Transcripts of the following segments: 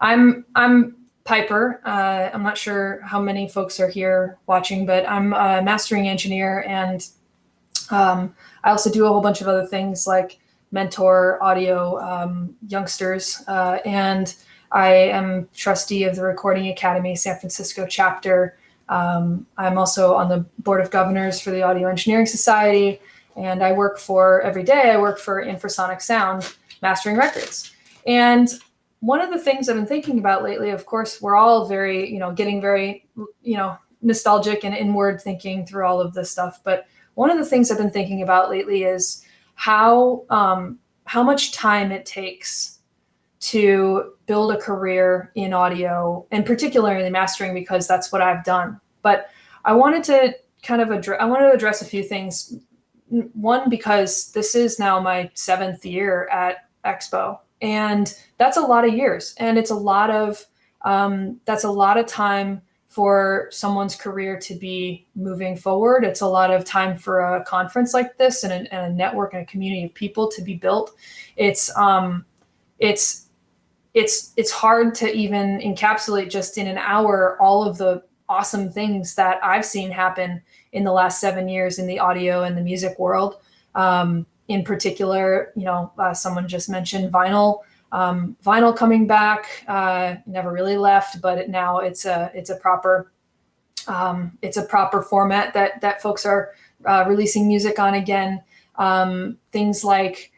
I'm Piper. I'm not sure how many folks are here watching, but I'm a mastering engineer, and I also do a whole bunch of other things like mentor audio youngsters, and I am trustee of the Recording Academy San Francisco chapter. I'm also on the board of governors for the Audio Engineering Society, and I work for Infrasonic Sound, mastering records. And one of the things I've been thinking about lately, of course, we're all very, getting very, nostalgic and inward thinking through all of this stuff. But one of the things I've been thinking about lately is how much time it takes to build a career in audio, and particularly mastering, because that's what I've done. But I wanted to address a few things. One, because this is now my 7th year at Expo, and that's a lot of years, and it's that's a lot of time for someone's career to be moving forward. It's a lot of time for a conference like this and a network and a community of people to be built. It's hard to even encapsulate just in an hour all of the awesome things that I've seen happen in the last 7 years in the audio and the music world. In particular, someone just mentioned vinyl. Vinyl coming back, never really left, but now it's a proper format that folks are releasing music on again. Things like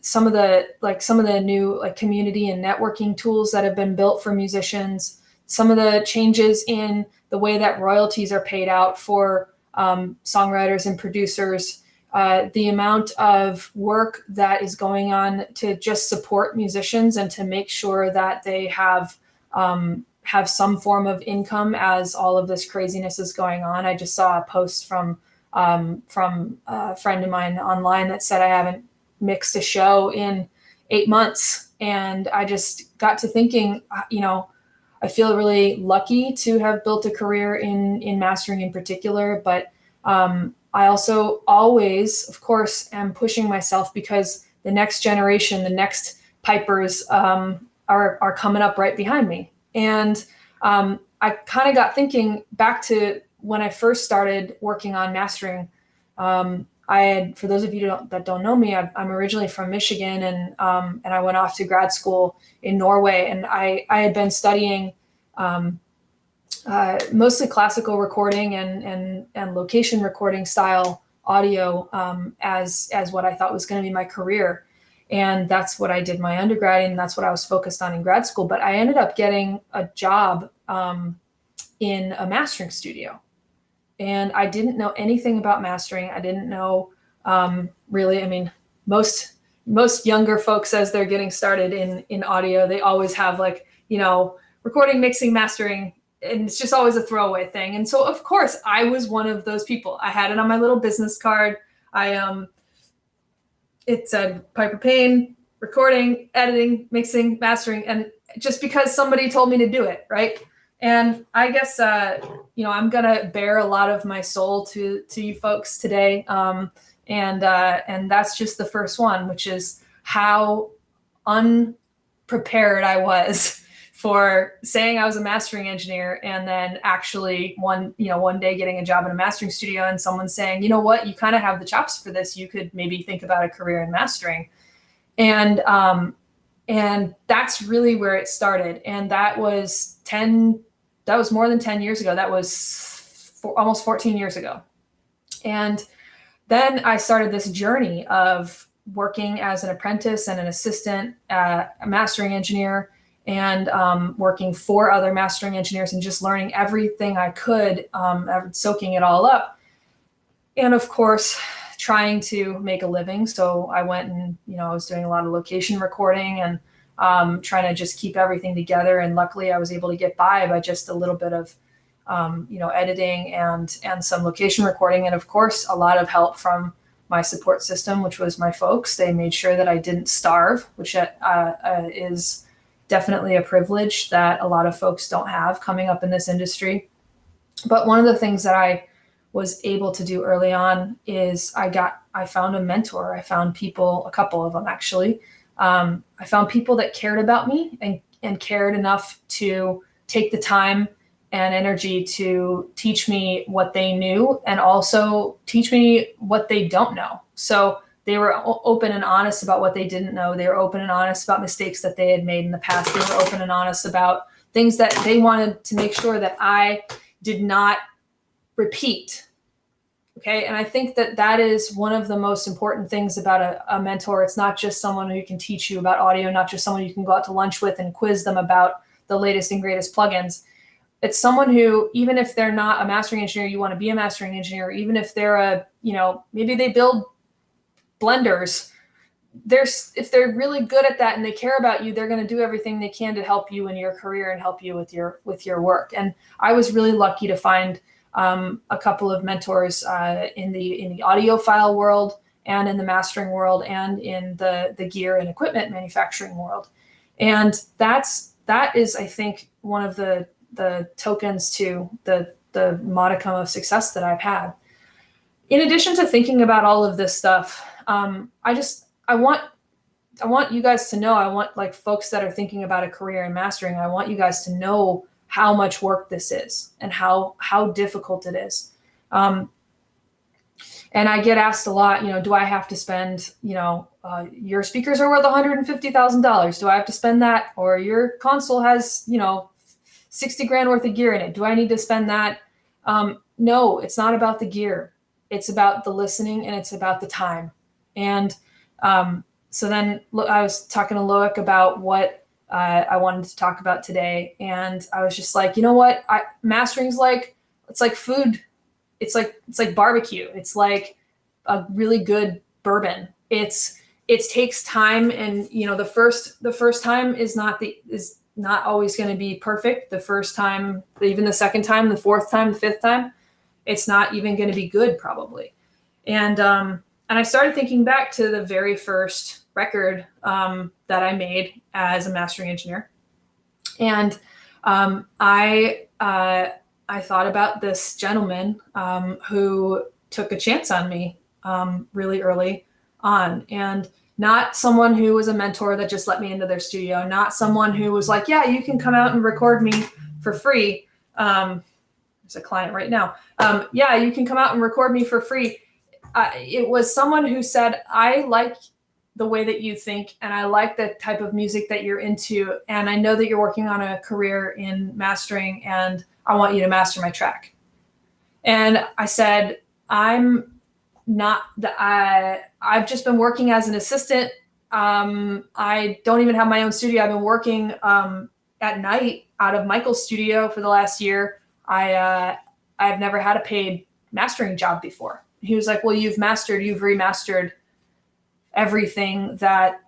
some of the new community and networking tools that have been built for musicians. Some of the changes in the way that royalties are paid out for songwriters and producers. The amount of work that is going on to just support musicians and to make sure that they have some form of income as all of this craziness is going on. I just saw a post from a friend of mine online that said, I haven't mixed a show in 8 months. And I just got to thinking, I feel really lucky to have built a career in mastering in particular, but I also always, of course, am pushing myself, because the next generation, the next Pipers are coming up right behind me. And I kind of got thinking back to when I first started working on mastering. For those of you that don't know me, I'm originally from Michigan, and I went off to grad school in Norway, and I had been studying mostly classical recording and location recording style audio as what I thought was going to be my career. And that's what I did my undergrad, and that's what I was focused on in grad school. But I ended up getting a job in a mastering studio. And I didn't know anything about mastering. I didn't know really, most younger folks, as they're getting started in audio, they always have recording, mixing, mastering, and it's just always a throwaway thing. And so, of course, I was one of those people. I had it on my little business card. It said Piper Payne, recording, editing, mixing, mastering, and just because somebody told me to do it, right? And I guess I'm gonna bear a lot of my soul to you folks today, and that's just the first one, which is how unprepared I was for saying I was a mastering engineer, and then actually one day getting a job in a mastering studio and someone saying, you know what, you kind of have the chops for this. You could maybe think about a career in mastering. And that's really where it started. And that was more than 10 years ago. That was almost 14 years ago. And then I started this journey of working as an apprentice and an assistant, a mastering engineer, and working for other mastering engineers and just learning everything I could, soaking it all up. And of course, trying to make a living. So I went and, I was doing a lot of location recording and trying to just keep everything together. And luckily I was able to get by just a little bit of, editing and some location recording. And of course, a lot of help from my support system, which was my folks. They made sure that I didn't starve, which is definitely a privilege that a lot of folks don't have coming up in this industry. But one of the things that I was able to do early on is I found a mentor. I found people, a couple of them actually, I found people that cared about me and cared enough to take the time and energy to teach me what they knew and also teach me what they don't know. So they were open and honest about what they didn't know. They were open and honest about mistakes that they had made in the past. They were open and honest about things that they wanted to make sure that I did not repeat. Okay. And I think that that is one of the most important things about a mentor. It's not just someone who can teach you about audio, not just someone you can go out to lunch with and quiz them about the latest and greatest plugins. It's someone who, even if they're not a mastering engineer, you want to be a mastering engineer, even if they're maybe they build blenders. If they're really good at that and they care about you, they're going to do everything they can to help you in your career and help you with your work. And I was really lucky to find a couple of mentors in the audiophile world and in the mastering world and in the gear and equipment manufacturing world. And that is, I think, one of the tokens to the modicum of success that I've had. In addition to thinking about all of this stuff, I want you guys to know, I want like folks that are thinking about a career in mastering, I want you guys to know how much work this is and how difficult it is. And I get asked a lot, do I have to spend, your speakers are worth $150,000. Do I have to spend that? Or your console has, $60,000 worth of gear in it. Do I need to spend that? No, it's not about the gear. It's about the listening and it's about the time. And so then I was talking to Loic about what I wanted to talk about today. And I was just like, you know what? Mastering's it's like food. It's like barbecue. It's like a really good bourbon. It takes time. And, the first time is not always going to be perfect. The first time, even the second time, the fourth time, the fifth time, it's not even going to be good probably. And I started thinking back to the very first record that I made as a mastering engineer. And I thought about this gentleman who took a chance on me really early on. And not someone who was a mentor that just let me into their studio, not someone who was like, yeah, you can come out and record me for free. There's a client right now. Yeah, you can come out and record me for free. It was someone who said, I like the way that you think, and I like the type of music that you're into. And I know that you're working on a career in mastering, and I want you to master my track. And I said, I've just been working as an assistant. I don't even have my own studio. I've been working at night out of Michael's studio for the last year. I've never had a paid mastering job before. He was like, well, you've remastered everything that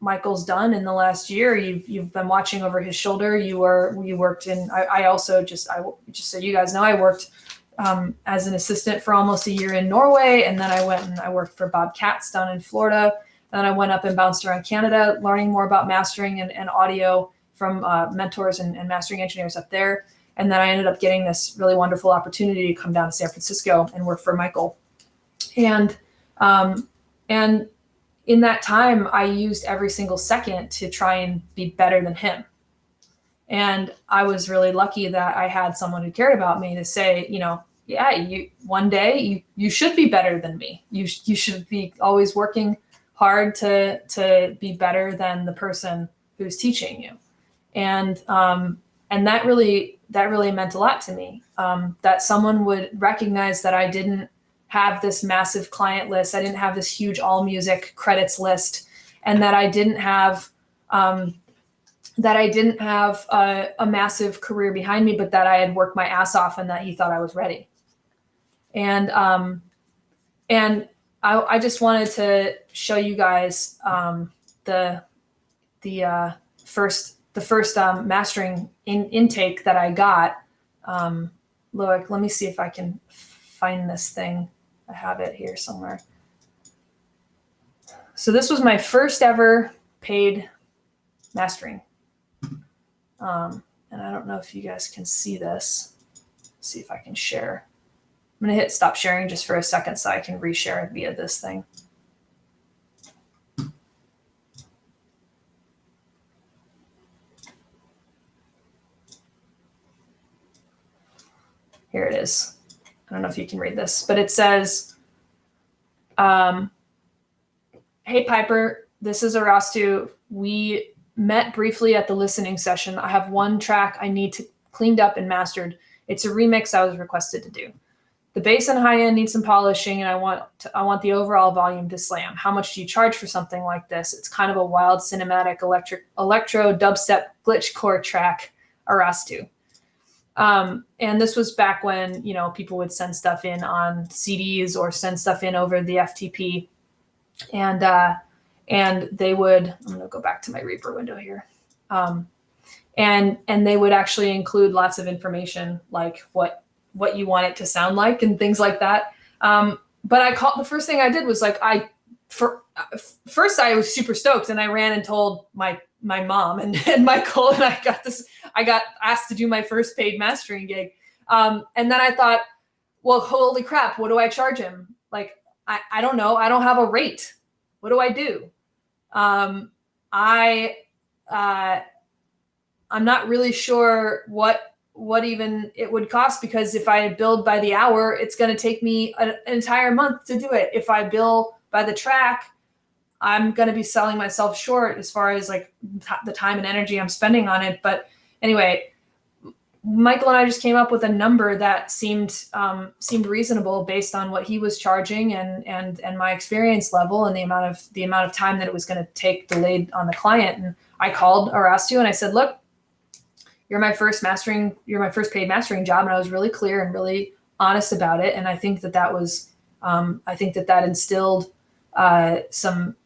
Michael's done in the last year. You've been watching over his shoulder. You worked in, I also just so you guys know, I worked as an assistant for almost a year in Norway. And then I went and I worked for Bob Katz down in Florida. And then I went up and bounced around Canada, learning more about mastering and audio from mentors and mastering engineers up there. And then I ended up getting this really wonderful opportunity to come down to San Francisco and work for Michael. And in that time, I used every single second to try and be better than him. And I was really lucky that I had someone who cared about me to say, one day you should be better than me. You should be always working hard to be better than the person who's teaching you. And that really meant a lot to me, that someone would recognize that I didn't have this massive client list. I didn't have this huge all music credits list, and that I didn't have a massive career behind me, but that I had worked my ass off and that he thought I was ready. And I just wanted to show you guys the first mastering intake that I got. Look, let me see if I can find this thing. I have it here somewhere. So this was my first ever paid mastering. And I don't know if you guys can see this. Let's see if I can share. I'm going to hit stop sharing just for a second so I can reshare it via this thing. Here it is. I don't know if you can read this, but it says, hey, Piper, this is Arastu. We met briefly at the listening session. I have one track I need to cleaned up and mastered. It's a remix I was requested to do. The bass and high end need some polishing, and I want the overall volume to slam. How much do you charge for something like this? It's kind of a wild cinematic electro dubstep glitchcore track, Arastu. And this was back when, you know, people would send stuff in on CDs or send stuff in over the FTP. And they would, I'm going to go back to my Reaper window here. And they would actually include lots of information, like what you want it to sound like and things like that. But the first thing I did was like, first I was super stoked, and I ran and told my mom and Michael, and I got asked to do my first paid mastering gig. And then I thought, well, holy crap, what do I charge him? Like, I don't know. I don't have a rate. What do I do? I'm not really sure what even it would cost, because if I build by the hour, it's going to take me an entire month to do it. If I bill by the track, I'm going to be selling myself short as far as like the time and energy I'm spending on it. But anyway, Michael and I just came up with a number that seemed reasonable based on what he was charging and my experience level and the amount of time that it was going to take delayed on the client. And I called Arastu and I said, look, you're my first paid mastering job. And I was really clear and really honest about it. And I think that was, that instilled some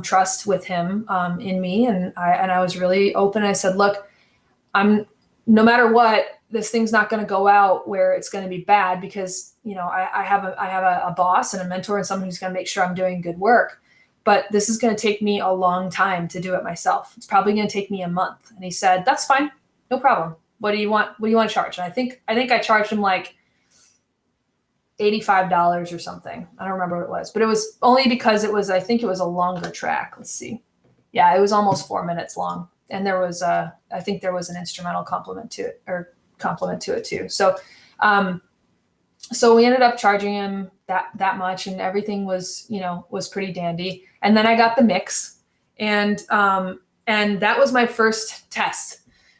trust with him in me. And I was really open. I said, look, no matter what, this thing's not going to go out where it's going to be bad, because, you know, I have a boss and a mentor and someone who's going to make sure I'm doing good work. But this is going to take me a long time to do it myself. It's probably going to take me a month. And he said, that's fine. No problem. What do you want? What do you want to charge? And I think I charged him like $85 or something. I don't remember what it was, but it was only because I think it was a longer track. Let's see. Yeah, it was almost 4 minutes long. And there was I think there was an instrumental complement to it too. So we ended up charging him that much, and everything was pretty dandy. And then I got the mix, and that was my first test,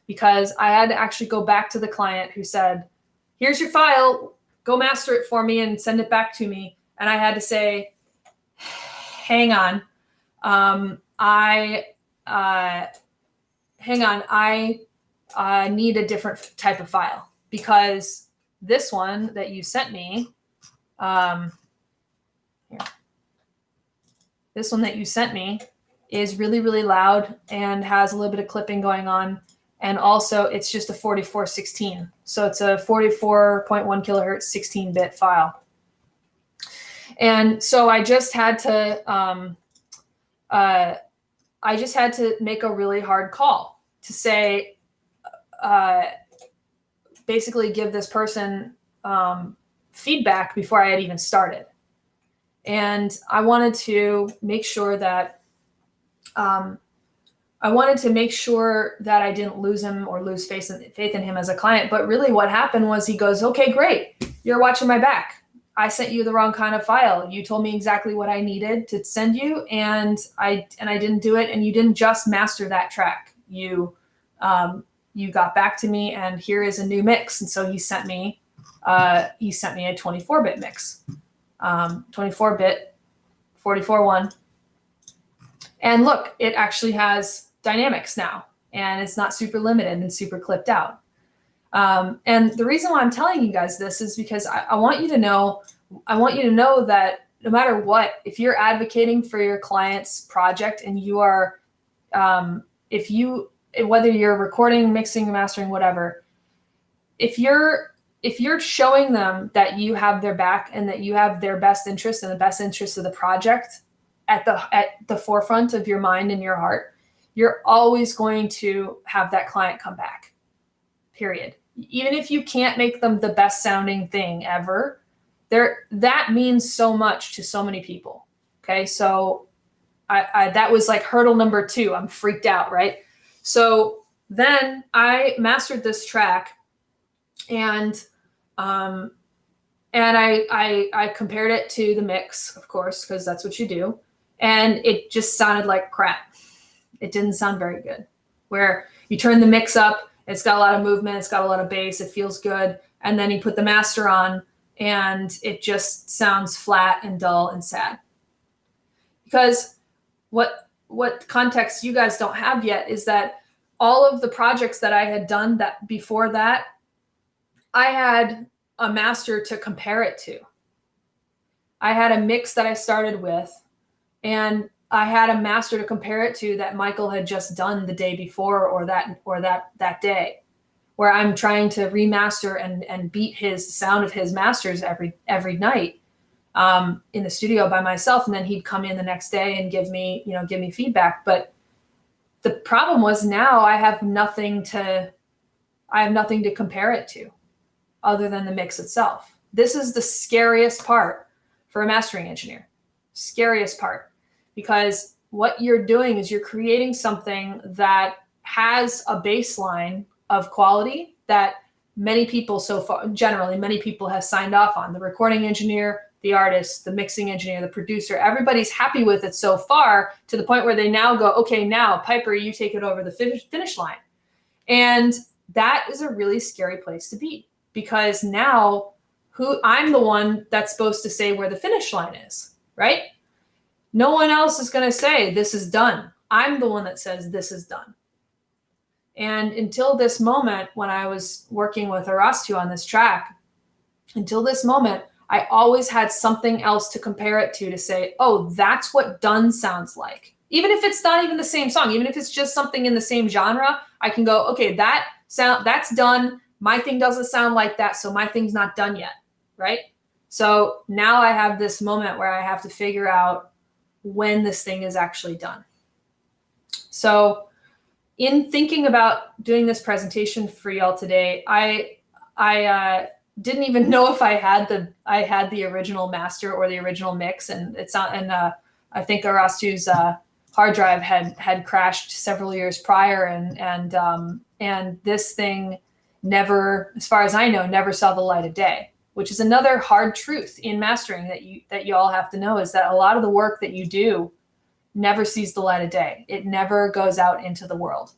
because I had to actually go back to the client who said, here's your file, go master it for me and send it back to me. And I had to say, hang on. I need a different type of file, because this one that you sent me, is really, really loud and has a little bit of clipping going on. And also it's just a 4416. So it's a 44.1 kilohertz, 16-bit file. And so I just had to, make a really hard call to say, basically give this person feedback before I had even started. And I wanted to make sure that I didn't lose him or lose faith in him as a client. But really what happened was he goes, okay, great. You're watching my back. I sent you the wrong kind of file. You told me exactly what I needed to send you, and I didn't do it. And you didn't just master that track. You got back to me, and here is a new mix. And so he sent me a 24-bit mix, 24-bit, 44.1. And look, it actually has dynamics now, and it's not super limited and super clipped out. And the reason why I'm telling you guys this is because I want you to know that no matter what, if you're advocating for your client's project and you are, whether you're recording, mixing, mastering, whatever, if you're showing them that you have their back and that you have their best interest and the best interest of the project at the forefront of your mind and your heart, you're always going to have that client come back, period. Even if you can't make them the best sounding thing ever, that means so much to so many people. Okay. So I that was like hurdle number 2. I'm freaked out. Right. So then I mastered this track, and And I compared it to the mix, of course, because that's what you do. And it just sounded like crap. It didn't sound very good. Where you turn the mix up, it's got a lot of movement, it's got a lot of bass, it feels good. And then you put the master on and it just sounds flat and dull and sad. Because what context you guys don't have yet is that all of the projects that I had done that before that, I had a master to compare it to. I had a mix that I started with, and I had a master to compare it to that Michael had just done the day before or that day, where I'm trying to remaster and beat his sound of his masters every night in the studio by myself. And then he'd come in the next day and give me feedback. But the problem was now I have nothing to compare it to other than the mix itself. This is the scariest part for a mastering engineer. Scariest part. Because what you're doing is you're creating something that has a baseline of quality that many people so far, generally, many people have signed off on. The recording engineer, the artist, the mixing engineer, the producer, everybody's happy with it so far to the point where they now go, okay, now Piper, you take it over the finish line. And that is a really scary place to be, because now I'm the one that's supposed to say where the finish line is, right? No one else is going to say this is done. I'm the one that says this is done. And until this moment, when I was working with Arastu on this track, until this moment, I always had something else to compare it to say, oh, that's what done sounds like. Even if it's not even the same song, even if it's just something in the same genre, I can go, okay, that's done. My thing doesn't sound like that, so my thing's not done yet, right? So now I have this moment where I have to figure out when this thing is actually done. So in thinking about doing this presentation for y'all today, I didn't even know if I had the original master or the original mix, and I think Arastu's hard drive had crashed several years prior, and this thing never, as far as I know, never saw the light of day, which is another hard truth in mastering that you all have to know, is that a lot of the work that you do never sees the light of day. It never goes out into the world.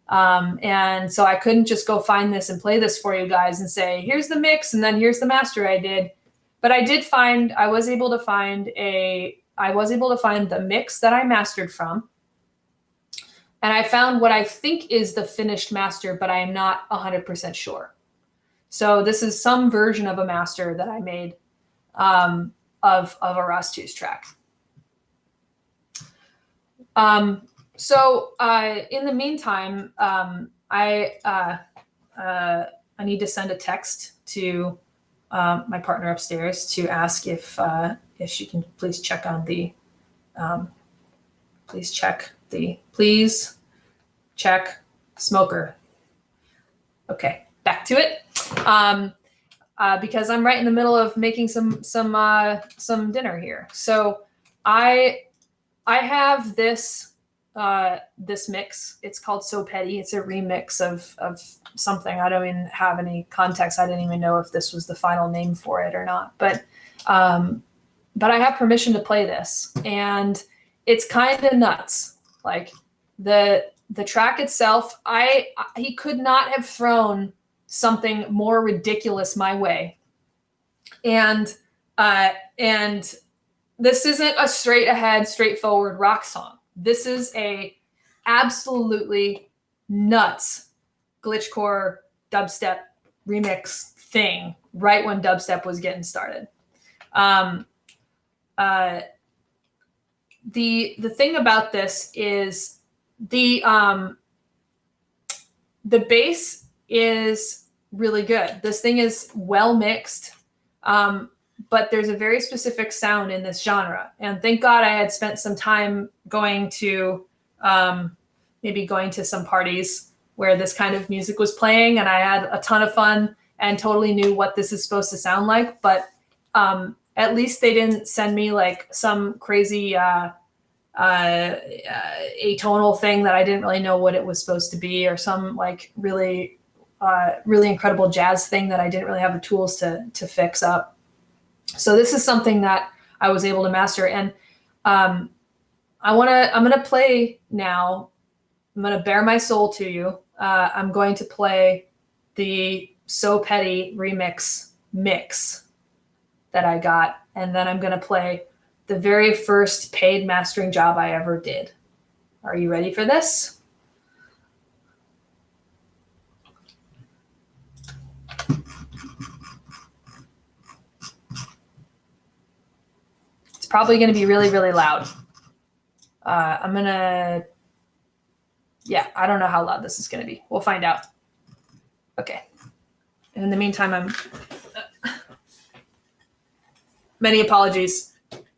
And so I couldn't just go find this and play this for you guys and say, here's the mix and then here's the master I did. But I was able to find the mix that I mastered from. And I found what I think is the finished master, but I am not 100% sure. So this is some version of a master that I made of Arastu's track. So in the meantime, I need to send a text to my partner upstairs to ask if she can please check on the please check smoker. Okay, back to it. Because I'm right in the middle of making some dinner here. So I have this mix. It's called So Petty. It's a remix of something. I don't even have any context. I didn't even know if this was the final name for it or not. But I have permission to play this, and it's kind of nuts. Like the track itself, he could not have thrown something more ridiculous my way. And this isn't a straight ahead, straightforward rock song. This is a absolutely nuts glitchcore dubstep remix thing right when dubstep was getting started. The thing about this is the bass is really good. This thing is well mixed, but there's a very specific sound in this genre. And thank God I had spent some time going to some parties where this kind of music was playing, and I had a ton of fun and totally knew what this is supposed to sound like. But at least they didn't send me like some crazy atonal thing that I didn't really know what it was supposed to be, or some like really really incredible jazz thing that I didn't really have the tools to fix up. So this is something that I was able to master. And I'm going to play now. I'm going to bare my soul to you. I'm going to play the So Petty remix mix that I got. And then I'm going to play the very first paid mastering job I ever did. Are you ready for this? It's probably going to be really, really loud. I'm going to, yeah, I don't know how loud this is going to be. We'll find out. Okay. And in the meantime, many apologies.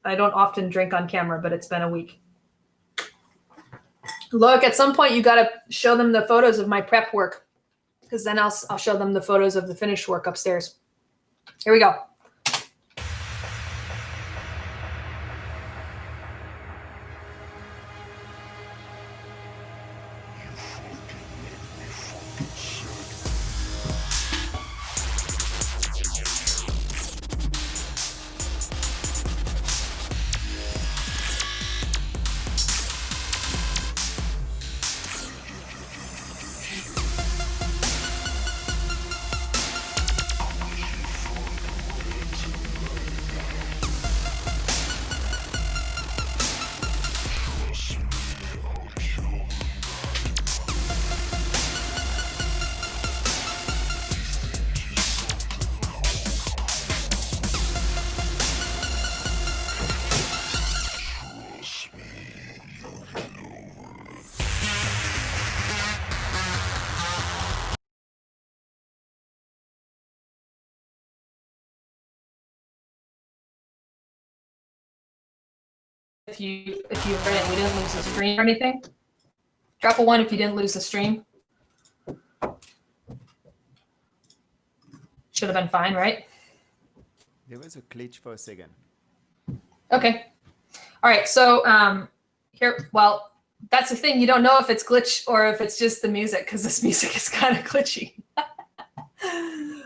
I don't often drink on camera, but it's been a week. Look, at some point you got to show them the photos of my prep work, because then I'll show them the photos of the finished work upstairs. Here we go. If you read it, we didn't lose the stream or anything. Drop a 1 if you didn't lose the stream. Should have been fine, right? There was a glitch for a second. Okay. All right. So here, well, that's the thing. You don't know if it's glitch or if it's just the music, because this music is kind of glitchy.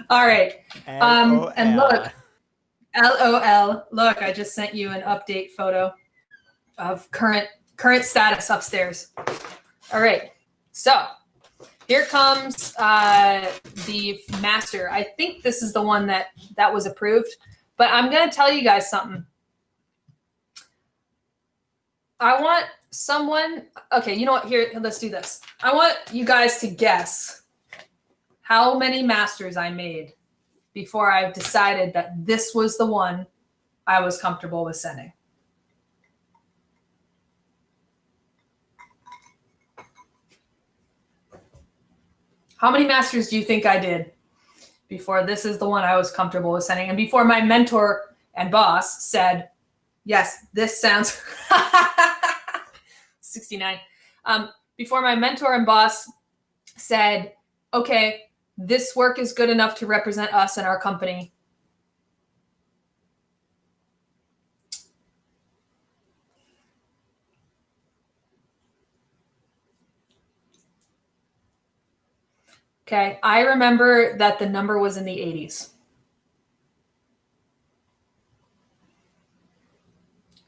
All right. And look, LOL. Look, I just sent you an update photo of current status upstairs. All right. So here comes the master. I think this is the one that was approved, but I'm going to tell you guys something. I want someone, okay, you know what, here, let's do this. I want you guys to guess how many masters I made before I decided that this was the one I was comfortable with sending. How many masters do you think I did before this is the one I was comfortable with sending? And before my mentor and boss said, yes, this sounds 69. Before my mentor and boss said, okay, this work is good enough to represent us and our company. Okay, I remember that the number was in the 80s.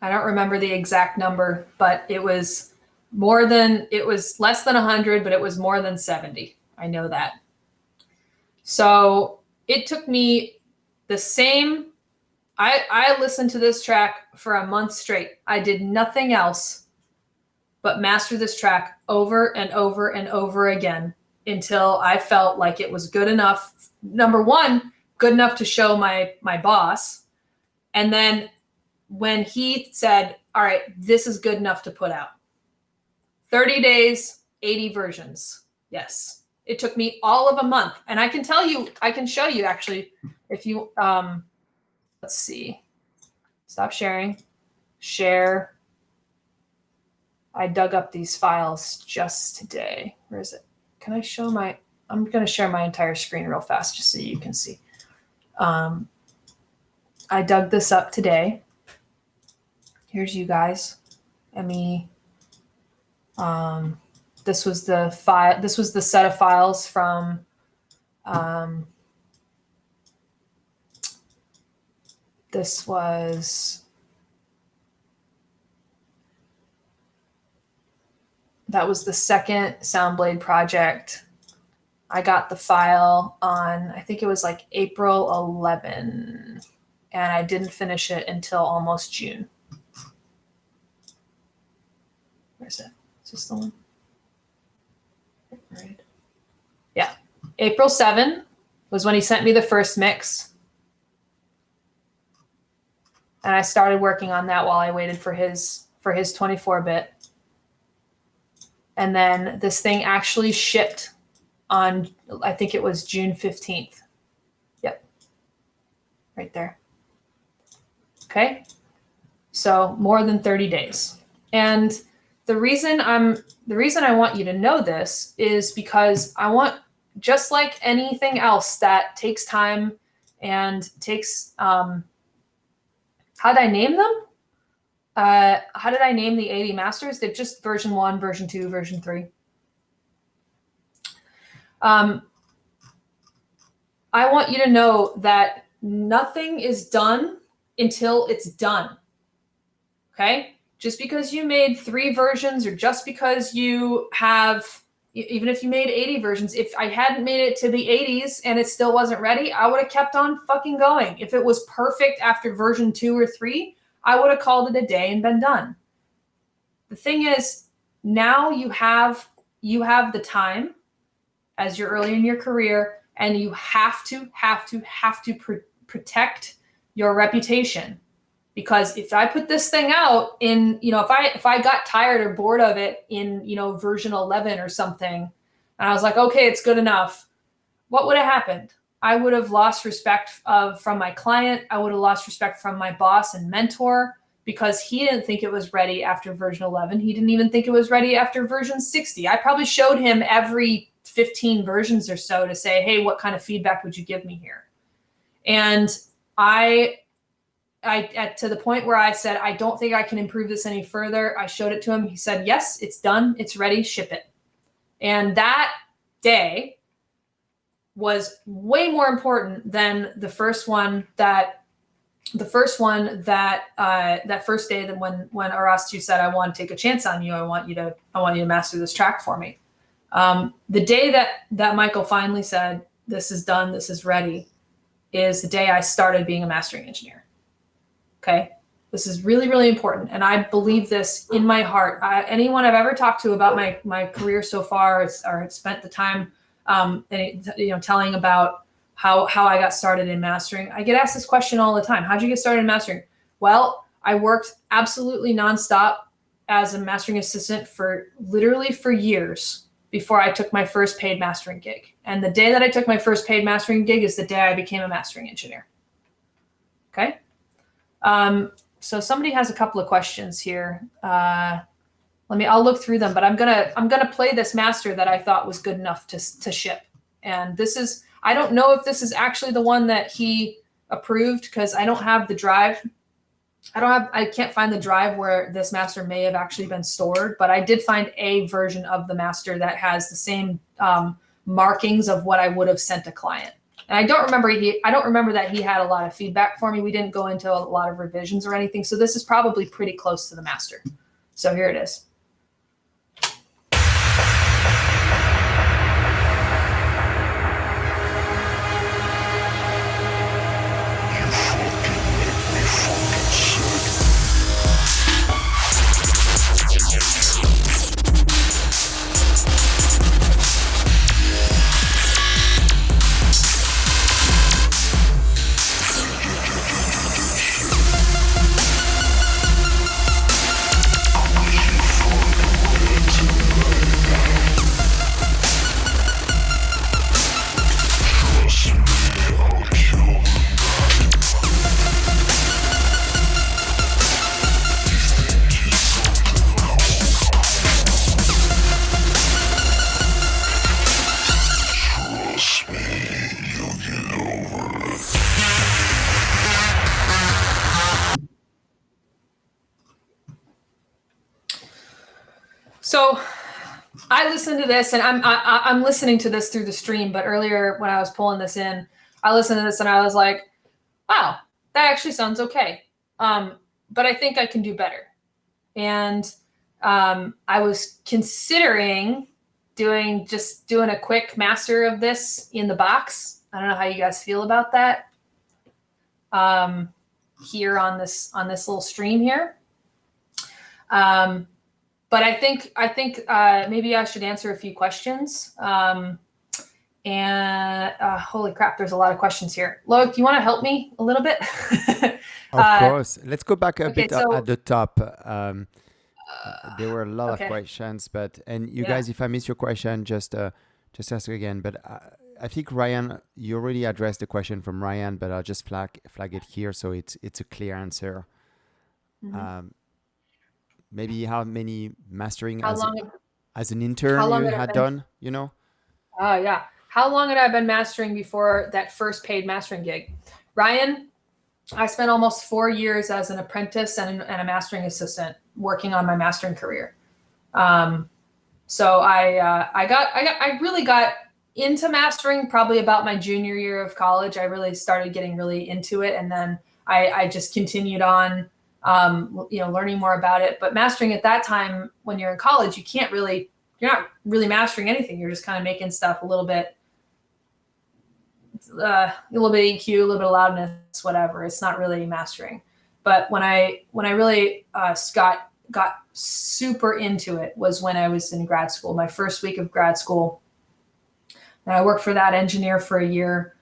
I don't remember the exact number, but it was less than 100, but it was more than 70. I know that. So it took me the same, I listened to this track for a month straight. I did nothing else but master this track over and over and over again until I felt like it was good enough. Number one, good enough to show my boss. And then when he said, all right, this is good enough to put out. 30 days, 80 versions. Yes. It took me all of a month. And I can tell you, I can show you actually, if you, let's see, stop sharing, share. I dug up these files just today. Where is it? Can I show I'm going to share my entire screen real fast just so you can see. I dug this up today. Here's you guys and me. This was the file. This was the set of files from This was, that was the second Soundblade project. I got the file on, I think it was like April 11, and I didn't finish it until almost June. Where is it? Is this the one? Right. Yeah. April 7 was when he sent me the first mix. And I started working on that while I waited for his 24-bit. And then this thing actually shipped on, I think it was June 15th. Yep. Right there. Okay. So more than 30 days. And the reason I want you to know this is because I want, just like anything else that takes time and takes, how did I name them? How did I name the 80 masters? They're just version 1, version 2, version 3. I want you to know that nothing is done until it's done. Okay? Just because you made 3 versions, or just because you have, even if you made 80 versions, if I hadn't made it to the 80s and it still wasn't ready, I would have kept on fucking going. If it was perfect after version 2 or 3, I would have called it a day and been done. The thing is, now you have the time, as you're early in your career, and you have to protect your reputation. Because if I put this thing out in, if I got tired or bored of it in, version 11 or something, and I was like, okay, it's good enough, what would have happened? I would have lost respect from my client. I would have lost respect from my boss and mentor, because he didn't think it was ready after version 11. He didn't even think it was ready after version 60. I probably showed him every 15 versions or so to say, hey, what kind of feedback would you give me here? And I to the point where I said, I don't think I can improve this any further. I showed it to him. He said, yes, it's done. It's ready. Ship it. And that day was way more important than that first day, than when Arastu said, I want to take a chance on you. I want you to master this track for me. The day that Michael finally said, this is done, this is ready, is the day I started being a mastering engineer. Okay. This is really, really important. And I believe this in my heart. Anyone I've ever talked to about my career so far, or spent the time, telling about how I got started in mastering, I get asked this question all the time. How'd you get started in mastering? Well, I worked absolutely nonstop as a mastering assistant for years before I took my first paid mastering gig. And the day that I took my first paid mastering gig is the day I became a mastering engineer. Okay. So somebody has a couple of questions here. I'll look through them, but I'm gonna play this master that I thought was good enough to ship. And this is, I don't know if this is actually the one that he approved, because I don't have the drive. I can't find the drive where this master may have actually been stored, but I did find a version of the master that has the same markings of what I would have sent a client. And I don't remember that he had a lot of feedback for me. We didn't go into a lot of revisions or anything. So this is probably pretty close to the master. So here it is. So I listened to this, and I'm listening to this through the stream. But earlier when I was pulling this in, I listened to this and I was like, wow, that actually sounds okay. But I think I can do better. And I was considering doing a quick master of this in the box. I don't know how you guys feel about that. Here on this little stream here. But I think maybe I should answer a few questions. And holy crap, there's a lot of questions here. Loic, you want to help me a little bit? Of course. Let's go back a bit so, at the top. There were a lot of questions, and you guys, if I miss your question, just ask again. But I think Ryan, you already addressed the question from Ryan, but I'll just flag it here so it's a clear answer. Mm-hmm. Maybe how many mastering as an intern you had done, you know? Yeah. How long had I been mastering before that first paid mastering gig? Ryan, I spent almost 4 years as an apprentice and a mastering assistant working on my mastering career. So I really got into mastering probably about my junior year of college. I really started getting really into it, and then I just continued on, learning more about it. But mastering at that time, when you're in college, you're not really mastering anything. You're just kind of making stuff a little bit EQ, a little bit of loudness, whatever. It's not really mastering. But when I really got super into it was when I was in grad school, my first week of grad school. And I worked for that engineer for a year.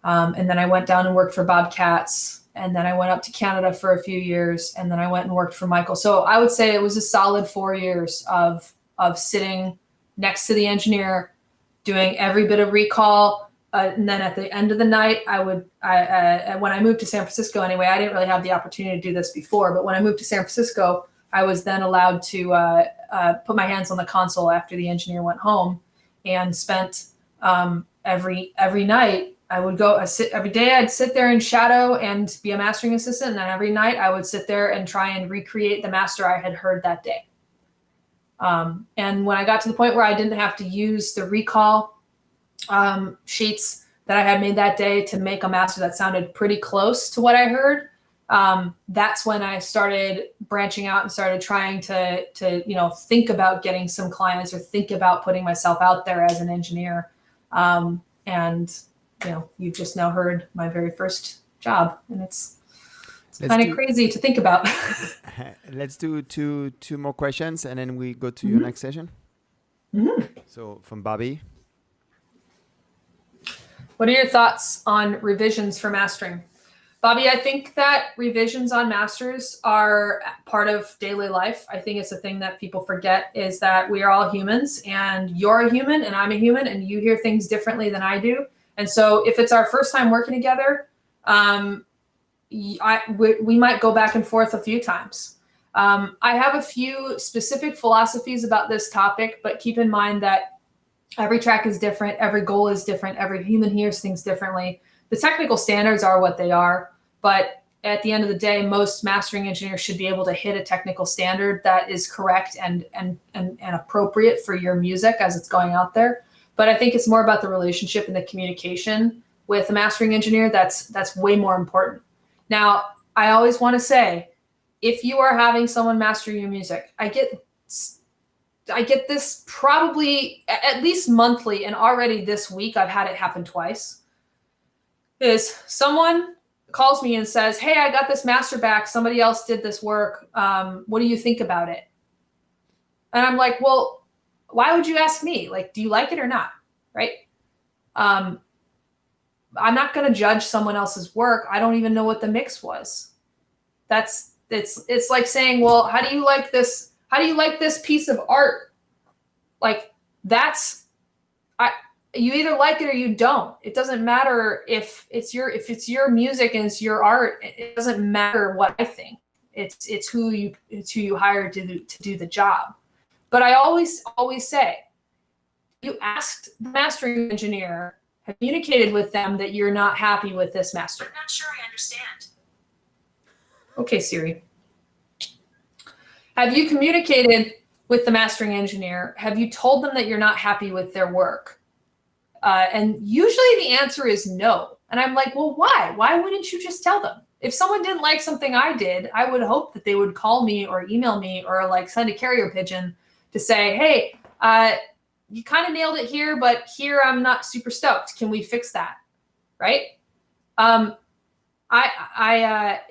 And then I went down and worked for Bobcats. And then I went up to Canada for a few years. And then I went and worked for Michael. So I would say it was a solid 4 years of sitting next to the engineer, doing every bit of recall. And then at the end of the night, when I moved to San Francisco anyway, I didn't really have the opportunity to do this before, but when I moved to San Francisco, I was then allowed to put my hands on the console after the engineer went home, and spent every night I would go every day. I'd sit there and shadow and be a mastering assistant, and then every night I would sit there and try and recreate the master I had heard that day. And when I got to the point where I didn't have to use the recall sheets that I had made that day to make a master that sounded pretty close to what I heard, that's when I started branching out and started trying to think about getting some clients or think about putting myself out there as an engineer. And you've just now heard my very first job, and it's kind of crazy to think about. Let's do two more questions, and then we go to your next session. Mm-hmm. So from Bobby. What are your thoughts on revisions for mastering? Bobby, I think that revisions on masters are part of daily life. I think it's a thing that people forget, is that we are all humans, and you're a human and I'm a human, and you hear things differently than I do. And so if it's our first time working together, we might go back and forth a few times. I have a few specific philosophies about this topic, but keep in mind that every track is different. Every goal is different. Every human hears things differently. The technical standards are what they are, but at the end of the day, most mastering engineers should be able to hit a technical standard that is correct and appropriate for your music as it's going out there. But I think it's more about the relationship and the communication with a mastering engineer that's way more important. Now, I always want to say, if you are having someone master your music, I get this probably at least monthly, and already this week I've had it happen twice, is someone calls me and says, hey, I got this master back. Somebody else did this work. What do you think about it? And I'm like, well, why would you ask me? Like, do you like it or not? Right? I'm not going to judge someone else's work. I don't even know what the mix was. It's like saying, well, how do you like this? How do you like this piece of art? Like, you either like it or you don't. It doesn't matter if it's your music and it's your art. It doesn't matter what I think. It's who you hired to do the job. But I always say, you asked the mastering engineer, have communicated with them that you're not happy with this master. I'm not sure I understand. Okay, Siri. Have you communicated with the mastering engineer, have you told them that you're not happy with their work? And usually the answer is no. And I'm like, well, why? Why wouldn't you just tell them? If someone didn't like something I did, I would hope that they would call me or email me or like send a carrier pigeon to say, hey, you kind of nailed it here, but here I'm not super stoked. Can we fix that? Right?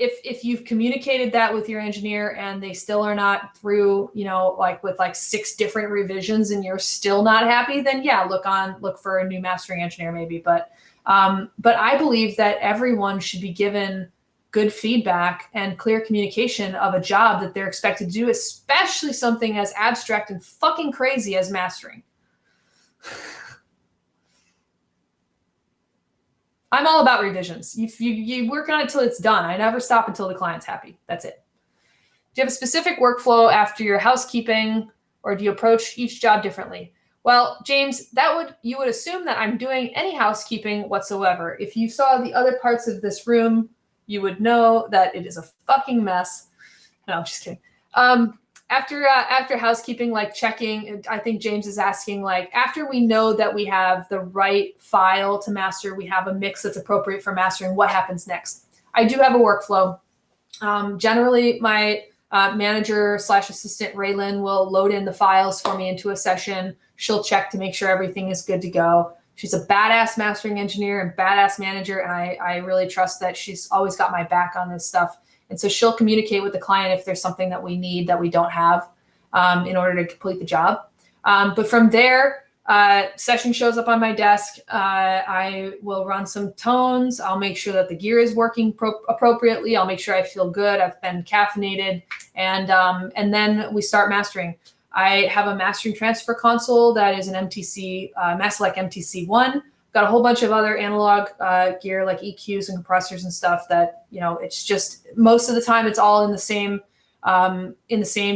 If you've communicated that with your engineer and they still are not through, like with like 6 different revisions and you're still not happy, then yeah, look for a new mastering engineer maybe. But I believe that everyone should be given good feedback and clear communication of a job that they're expected to do, especially something as abstract and fucking crazy as mastering. I'm all about revisions. You work on it till it's done. I never stop until the client's happy. That's it. Do you have a specific workflow after your housekeeping, or do you approach each job differently? Well, James, you would assume that I'm doing any housekeeping whatsoever. If you saw the other parts of this room, you would know that it is a fucking mess. No, I'm just kidding. After housekeeping, like checking, I think James is asking, like, after we know that we have the right file to master, we have a mix that's appropriate for mastering, what happens next? I do have a workflow. Generally, my manager/assistant, Raylan, will load in the files for me into a session. She'll check to make sure everything is good to go. She's a badass mastering engineer and badass manager, and I really trust that she's always got my back on this stuff. And so she'll communicate with the client if there's something that we need that we don't have in order to complete the job. But from there, session shows up on my desk. I will run some tones. I'll make sure that the gear is working appropriately. I'll make sure I feel good. I've been caffeinated. And then we start mastering. I have a mastering transfer console that is an MTC, Masterlec MTC1. Got a whole bunch of other analog gear like EQs and compressors and stuff that, it's just most of the time it's all in the same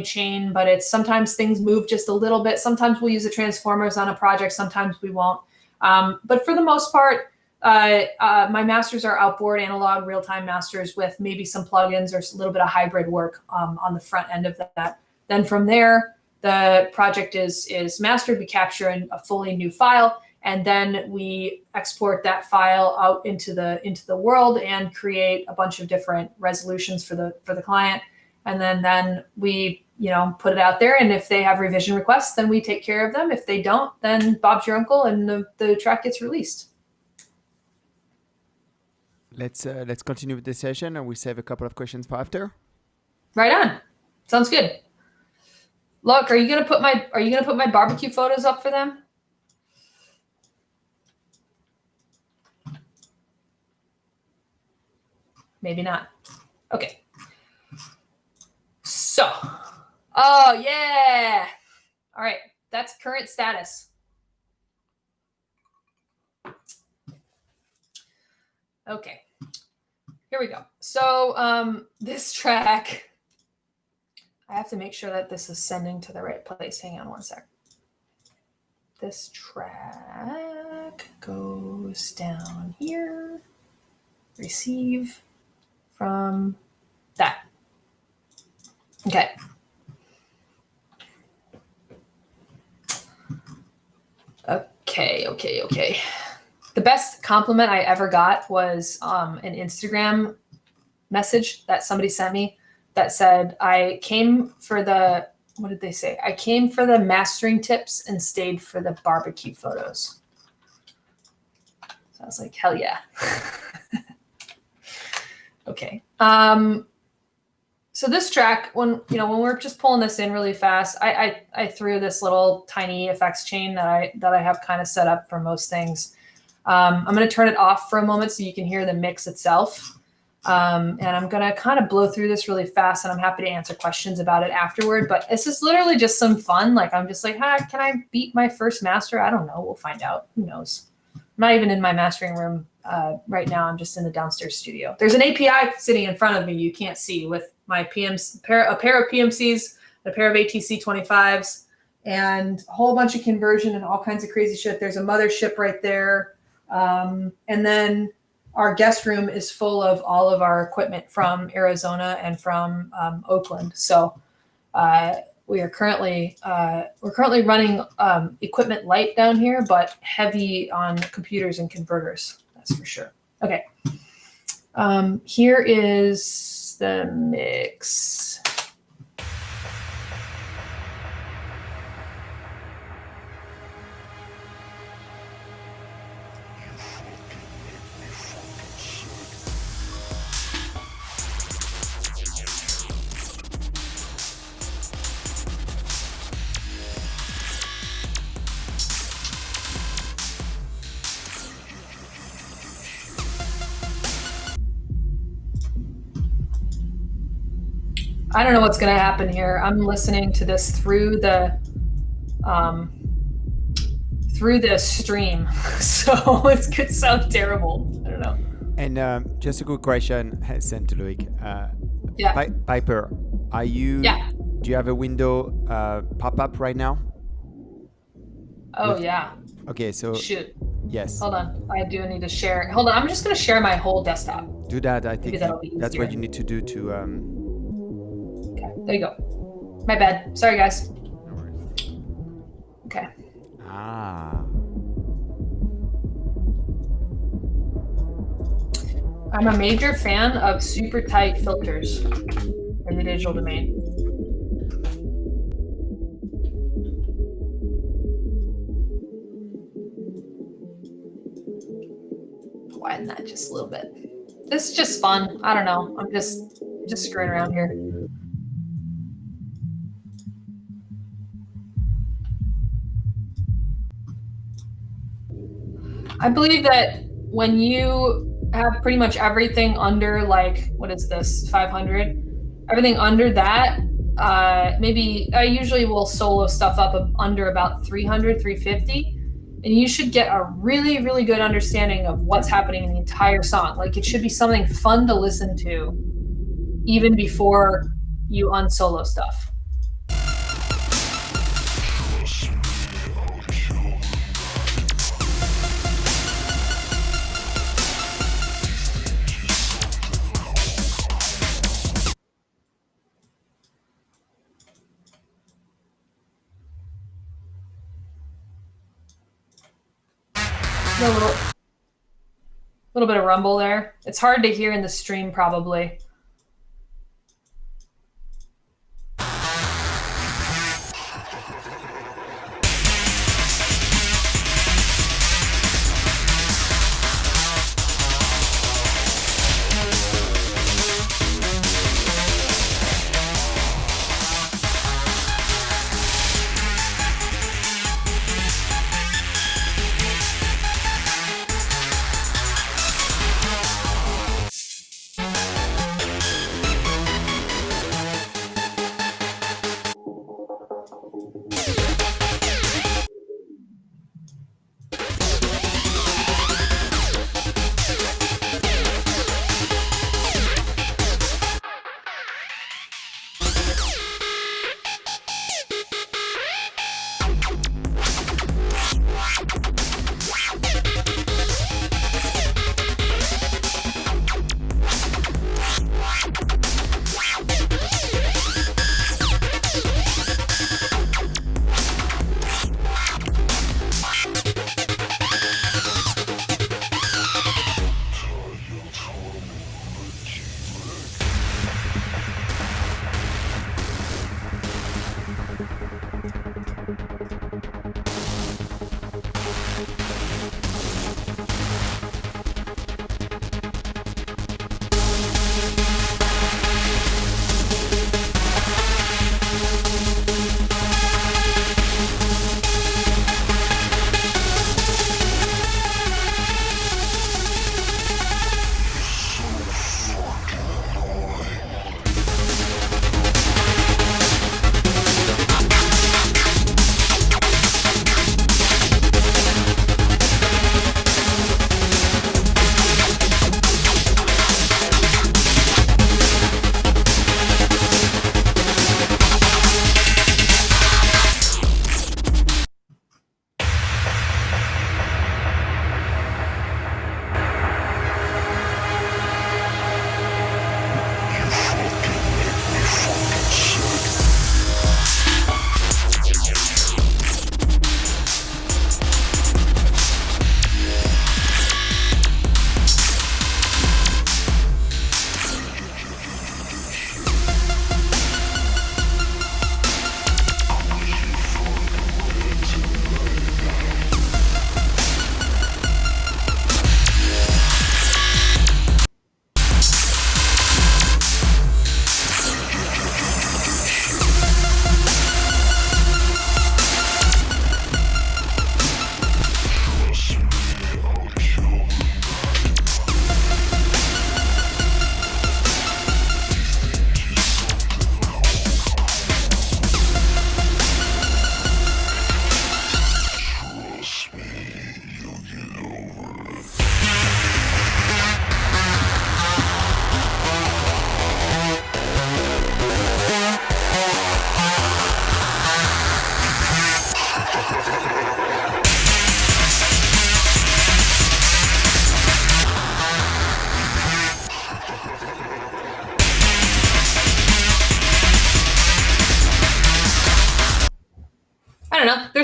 chain, but it's sometimes things move just a little bit. Sometimes we'll use the transformers on a project. Sometimes we won't. But for the most part, my masters are outboard analog real-time masters with maybe some plugins or a little bit of hybrid work on the front end of that. Then from there, the project is mastered. We capture a fully new file. And then we export that file out into the world and create a bunch of different resolutions for the client. And then we, put it out there. And if they have revision requests, then we take care of them. If they don't, then Bob's your uncle and the track gets released. Let's continue with the session, and we save a couple of questions for after. Right on. Sounds good. Look, are you gonna put my barbecue photos up for them? Maybe not. Okay. So, oh yeah. All right. That's current status. Okay. Here we go. So, this track, I have to make sure that this is sending to the right place. Hang on one sec. This track goes down here. Receive from that. Okay. Okay. The best compliment I ever got was an Instagram message that somebody sent me that said, I came for the, what did they say? I came for the mastering tips and stayed for the barbecue photos. So I was like, hell yeah. Okay. So this track, when we're just pulling this in really fast, I threw this little tiny effects chain that I have kind of set up for most things. I'm going to turn it off for a moment so you can hear the mix itself. And I'm going to kind of blow through this really fast, and I'm happy to answer questions about it afterward. But this is literally just some fun. Like, I'm just like, can I beat my first master? I don't know. We'll find out. Who knows? I'm not even in my mastering room right now. I'm just in the downstairs studio. There's an API sitting in front of me you can't see with my PMs, a pair of PMCs, a pair of ATC 25s, and a whole bunch of conversion and all kinds of crazy shit. There's a mothership right there. And then our guest room is full of all of our equipment from Arizona and from Oakland. So we are currently running equipment light down here, but heavy on computers and converters. That's for sure. Okay. Here is the mix. I don't know what's going to happen here. I'm listening to this through the stream, so it could sound terrible. I don't know. And just a quick question sent to Loic. Yeah. Piper, are you? Yeah. Do you have a window pop up right now? Oh yeah. Okay, so shoot. Yes. Hold on. I do need to share. Hold on. I'm just going to share my whole desktop. Do that. I think that's what easier. you need to do to. Okay. There you go. My bad. Sorry, guys. No worries. Okay. I'm a major fan of super tight filters in the digital domain. Widen that just a little bit. This is just fun. I don't know. I'm just screwing around here. I believe that when you have pretty much everything under, like, what is this, 500? Everything under that, maybe I usually will solo stuff up under about 300, 350. And you should get a really, really good understanding of what's happening in the entire song. Like, it should be something fun to listen to even before you unsolo stuff. A little bit of rumble there. It's hard to hear in the stream, probably.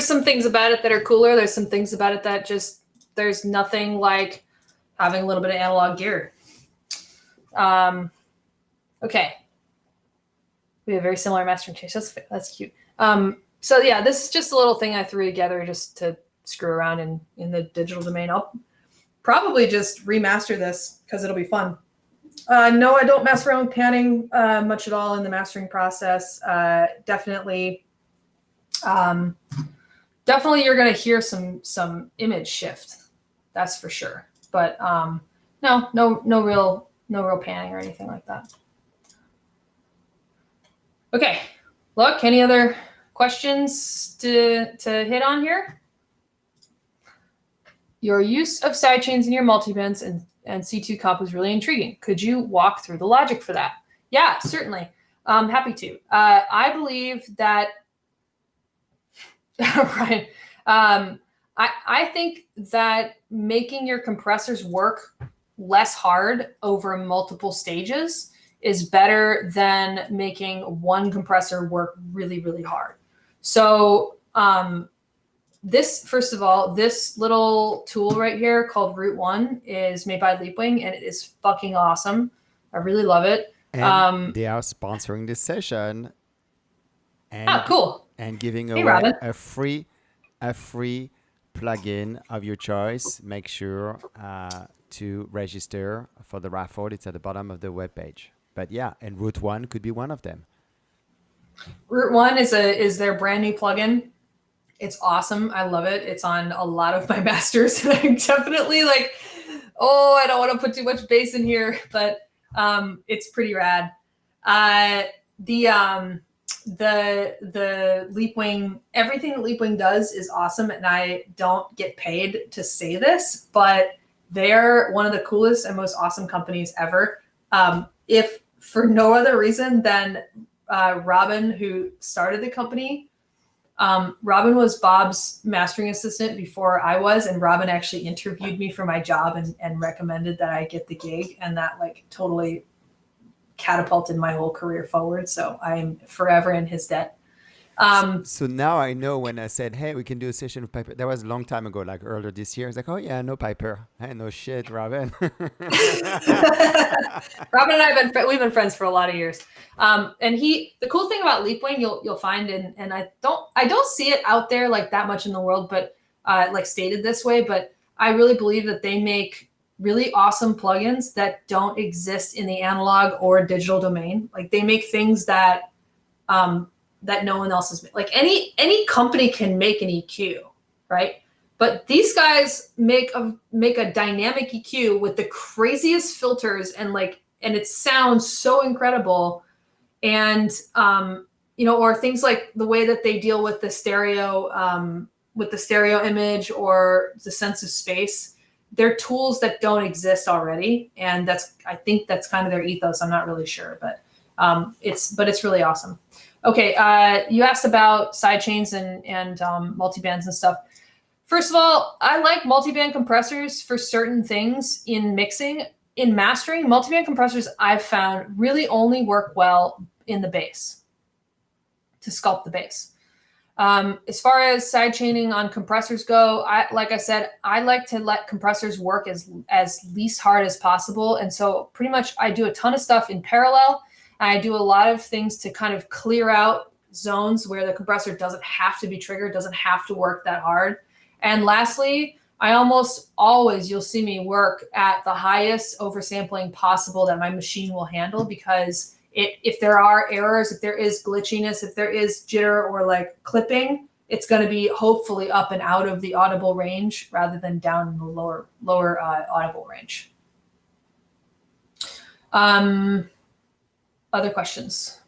there's some things about it that are cooler. There's some things about it that just, there's nothing like having a little bit of analog gear. Okay. We have very similar mastering taste. That's cute. So yeah, this is just a little thing I threw together just to screw around in the digital domain. I'll probably just remaster this because it'll be fun. No, I don't mess around with panning much at all in the mastering process. Definitely you're going to hear some image shift. That's for sure. But no real panning or anything like that. Okay, look, any other questions to hit on here? Your use of sidechains in your multibands and C2 comp is really intriguing. Could you walk through the logic for that? Yeah, certainly. Happy to. I believe that, Ryan, I think that making your compressors work less hard over multiple stages is better than making one compressor work really, really hard. So this, first of all, this little tool right here called Route 1 is made by Leapwing, and it is fucking awesome. I really love it. And they are sponsoring this session. And, cool. And giving away a free plugin of your choice. Make sure to register for the raffle. It's at the bottom of the webpage. But yeah, and Route 1 could be one of them. Route 1 is their brand new plugin. It's awesome. I love it. It's on a lot of my masters. And I'm definitely like, I don't want to put too much bass in here, but it's pretty rad. The Leapwing, everything that Leapwing does is awesome, and I don't get paid to say this, but they're one of the coolest and most awesome companies ever. If for no other reason than Robin, who started the company, Robin was Bob's mastering assistant before I was, and Robin actually interviewed me for my job and recommended that I get the gig, and that like totally catapulted my whole career forward. So I'm forever in his debt. So now I know when I said, hey, we can do a session with Piper. That was a long time ago, like earlier this year. It's like, oh yeah, I know Piper. Hey, no shit, Robin. Robin and I we've been friends for a lot of years. And the cool thing about Leapwing, you'll find, and I don't see it out there like that much in the world, but like stated this way, but I really believe that they make really awesome plugins that don't exist in the analog or digital domain. Like they make things that that no one else has made. Like any company can make an EQ, right? But these guys make a dynamic EQ with the craziest filters and it sounds so incredible. And or things like the way that they deal with the stereo image or the sense of space. They're tools that don't exist already, and I think that's kind of their ethos. I'm not really sure, but it's really awesome. Okay, you asked about sidechains and multibands and stuff. First of all, I like multiband compressors for certain things in mixing. In mastering, multiband compressors I've found really only work well in the bass, to sculpt the bass. As far as sidechaining on compressors go, like I said, I like to let compressors work as least hard as possible. And so pretty much I do a ton of stuff in parallel. I do a lot of things to kind of clear out zones where the compressor doesn't have to be triggered, doesn't have to work that hard. And lastly, I almost always, you'll see me work at the highest oversampling possible that my machine will handle, because if there are errors, if there is glitchiness, if there is jitter or like clipping, it's going to be hopefully up and out of the audible range rather than down in the lower audible range. Other questions?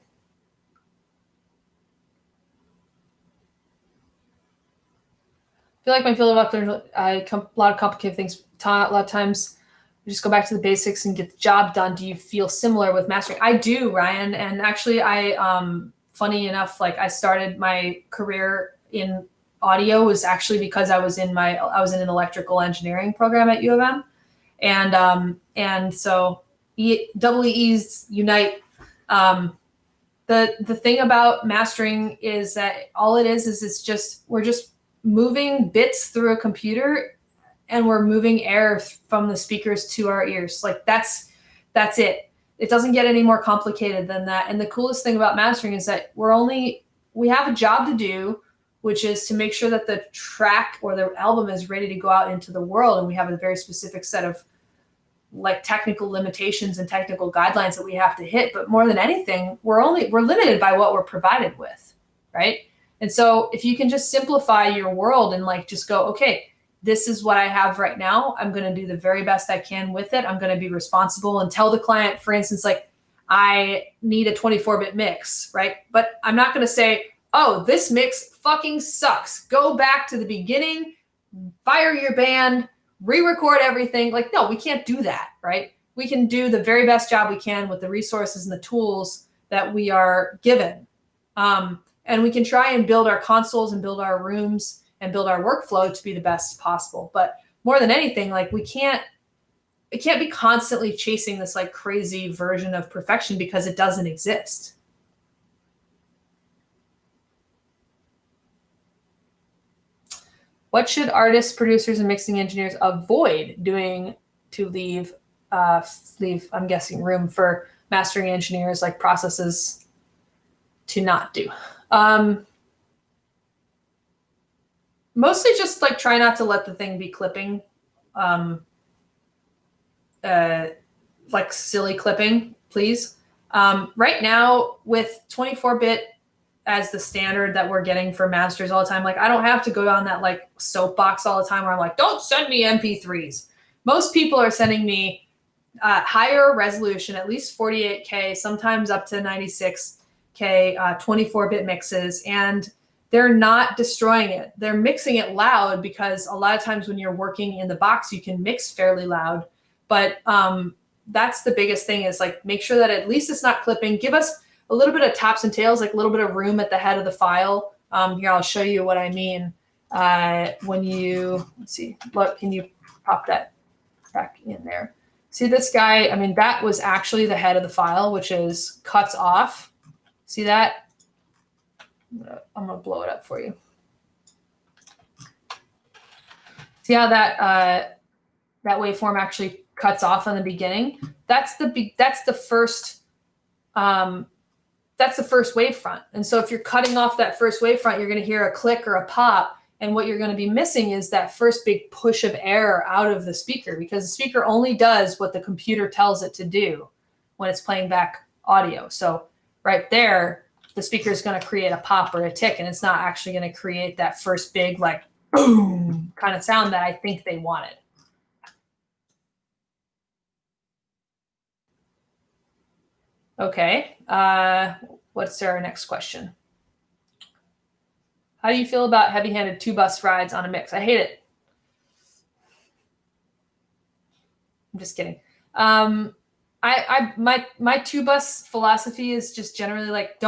I feel like my field of options, a lot of complicated things. A lot of times we just go back to the basics and get the job done. Do you feel similar with mastering? I do, Ryan. And actually funny enough, like I started my career in audio was actually because I was in an electrical engineering program at U of M. And so double E's unite. The thing about mastering is that all it is it's just, we're just moving bits through a computer and we're moving air from the speakers to our ears. Like that's it. It doesn't get any more complicated than that. And the coolest thing about mastering is that we have a job to do, which is to make sure that the track or the album is ready to go out into the world. And we have a very specific set of like technical limitations and technical guidelines that we have to hit. But more than anything, we're limited by what we're provided with, right? And so if you can just simplify your world and like just go, okay, this is what I have right now. I'm going to do the very best I can with it. I'm going to be responsible and tell the client, for instance, like I need a 24-bit mix, right? But I'm not going to say, oh, this mix fucking sucks. Go back to the beginning, fire your band, re-record everything. Like, no, we can't do that, right? We can do the very best job we can with the resources and the tools that we are given. And we can try and build our consoles and build our rooms and build our workflow to be the best possible. But more than anything, like it can't be constantly chasing this like crazy version of perfection because it doesn't exist. What should artists, producers, and mixing engineers avoid doing to leave, I'm guessing, room for mastering engineers, like processes to not do? Mostly just like try not to let the thing be clipping, like silly clipping, please. Right now with 24-bit as the standard that we're getting for masters all the time, like I don't have to go on that like soapbox all the time where I'm like, don't send me MP3s. Most people are sending me higher resolution, at least 48K, sometimes up to 96K, 24-bit mixes, and they're not destroying it. They're mixing it loud because a lot of times when you're working in the box, you can mix fairly loud. But that's the biggest thing is like make sure that at least it's not clipping. Give us a little bit of tops and tails, like a little bit of room at the head of the file. Here, I'll show you what I mean. When you, let's see, look, can you pop that back in there? See this guy? I mean, that was actually the head of the file, which is cuts off. See that? I'm gonna blow it up for you. See how that that waveform actually cuts off on the beginning? That's the first wavefront. And so if you're cutting off that first wavefront, you're going to hear a click or a pop. And what you're going to be missing is that first big push of air out of the speaker, because the speaker only does what the computer tells it to do when it's playing back audio. So right there, the speaker is going to create a pop or a tick, and it's not actually going to create that first big like boom kind of sound that I think they wanted. Okay, what's our next question? How do you feel about heavy-handed two-bus rides on a mix? I hate it. I'm just kidding. My two-bus philosophy is just generally like,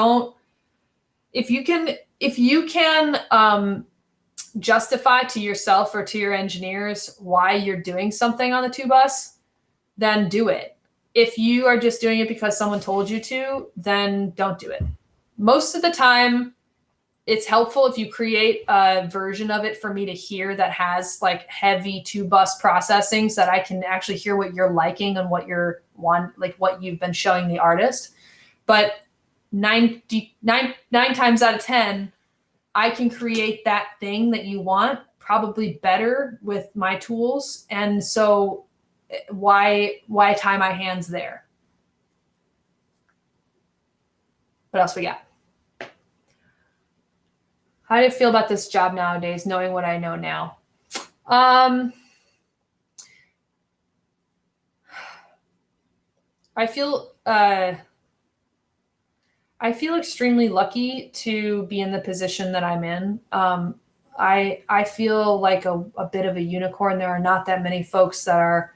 if you can justify to yourself or to your engineers why you're doing something on the two-bus, then do it. If you are just doing it because someone told you to, then don't do it. Most of the time, it's helpful if you create a version of it for me to hear that has like heavy two-bus processing so that I can actually hear what you're liking and what you're like what you've been showing the artist. But 9 times out of 10, I can create that thing that you want probably better with my tools. And so why tie my hands there? What else we got? How do you feel about this job nowadays, knowing what I know now? I feel extremely lucky to be in the position that I'm in. I feel like a bit of a unicorn. There are not that many folks that are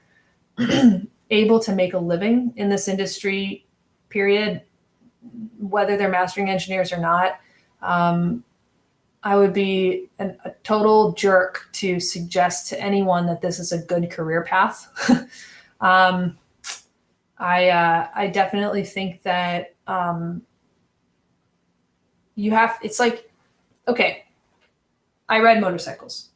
able to make a living in this industry, period, whether they're mastering engineers or not. I would be a total jerk to suggest to anyone that this is a good career path. I definitely think that it's like, okay, I ride motorcycles.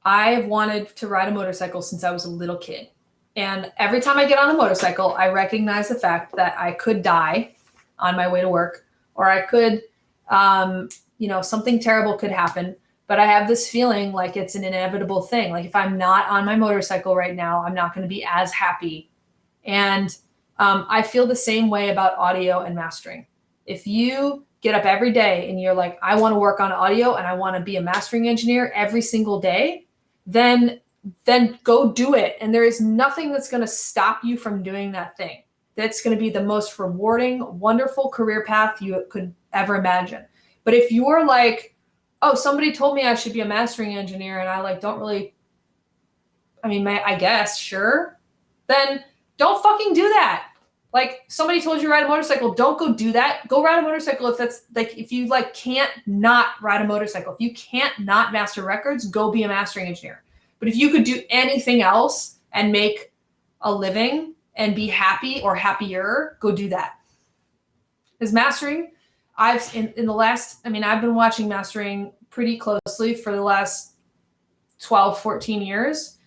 I've wanted to ride a motorcycle since I was a little kid. And every time I get on a motorcycle, I recognize the fact that I could die on my way to work, or I could, something terrible could happen. But I have this feeling like it's an inevitable thing. Like if I'm not on my motorcycle right now, I'm not going to be as happy. And I feel the same way about audio and mastering. If you get up every day and you're like, I want to work on audio and I want to be a mastering engineer every single day, then go do it. And there is nothing that's going to stop you from doing that thing. That's going to be the most rewarding, wonderful career path you could ever imagine. But if you're like, oh, somebody told me I should be a mastering engineer and I don't really, I guess, sure. Then don't fucking do that. Like somebody told you to ride a motorcycle, don't go do that. Go ride a motorcycle if you can't not ride a motorcycle. If you can't not master records, go be a mastering engineer. But if you could do anything else and make a living and be happy or happier, go do that. Because mastering, I've been watching mastering pretty closely for the last 12, 14 years.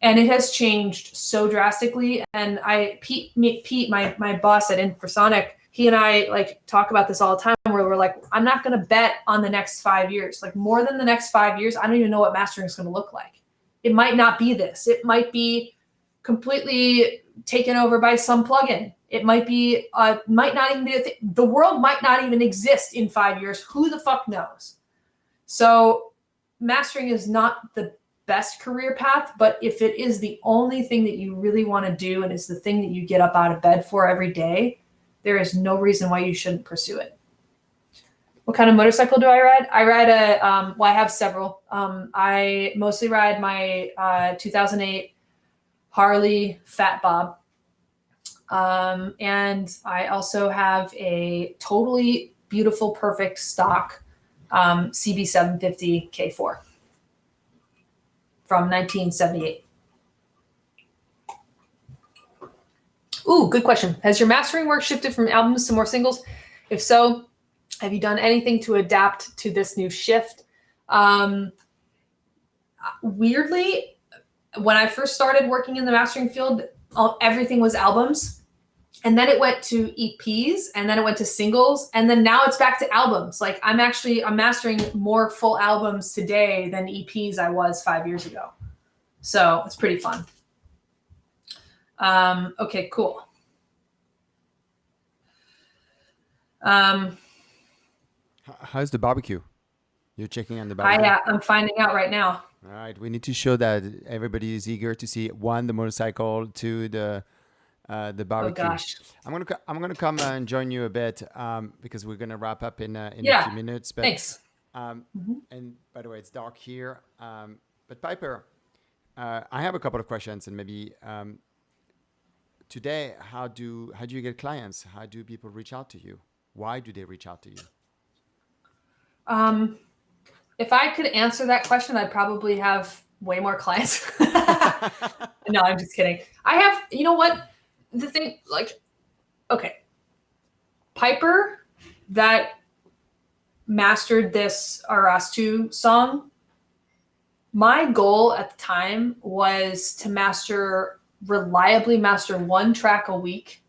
And it has changed so drastically. And Pete, my boss at Infrasonic, he and I talk about this all the time where we're like, I'm not going to bet on the next 5 years. Like more than the next 5 years, I don't even know what mastering is going to look like. It might not be this. It might be completely taken over by some plugin. It might be, might not even be a thing. The world might not even exist in 5 years. Who the fuck knows? So mastering is not the best career path, but if it is the only thing that you really want to do and is the thing that you get up out of bed for every day, there is no reason why you shouldn't pursue it. What kind of motorcycle do I ride? I ride I have several. I mostly ride my 2008 Harley Fat Bob. And I also have a totally beautiful, perfect stock CB750 K4. From 1978. Ooh, good question. Has your mastering work shifted from albums to more singles? If so, have you done anything to adapt to this new shift? Weirdly, when I first started working in the mastering field, everything was albums. And then it went to EPs, and then it went to singles, and then now it's back to albums. Like I'm mastering more full albums today than EPs I was 5 years ago. So it's pretty fun. Okay, cool. How's the barbecue? You're checking on the barbecue? I'm finding out right now. All right, we need to show that everybody is eager to see one, the motorcycle, two, the barbecue. Oh gosh. I'm gonna come and join you a bit because we're gonna wrap up in a few minutes. But, thanks. And by the way, it's dark here. But Piper, I have a couple of questions, and maybe today, how do you get clients? How do people reach out to you? Why do they reach out to you? If I could answer that question, I'd probably have way more clients. No, I'm just kidding. I have, you know what? The thing, okay, Piper that mastered this Arastu song, my goal at the time was to reliably master one track a week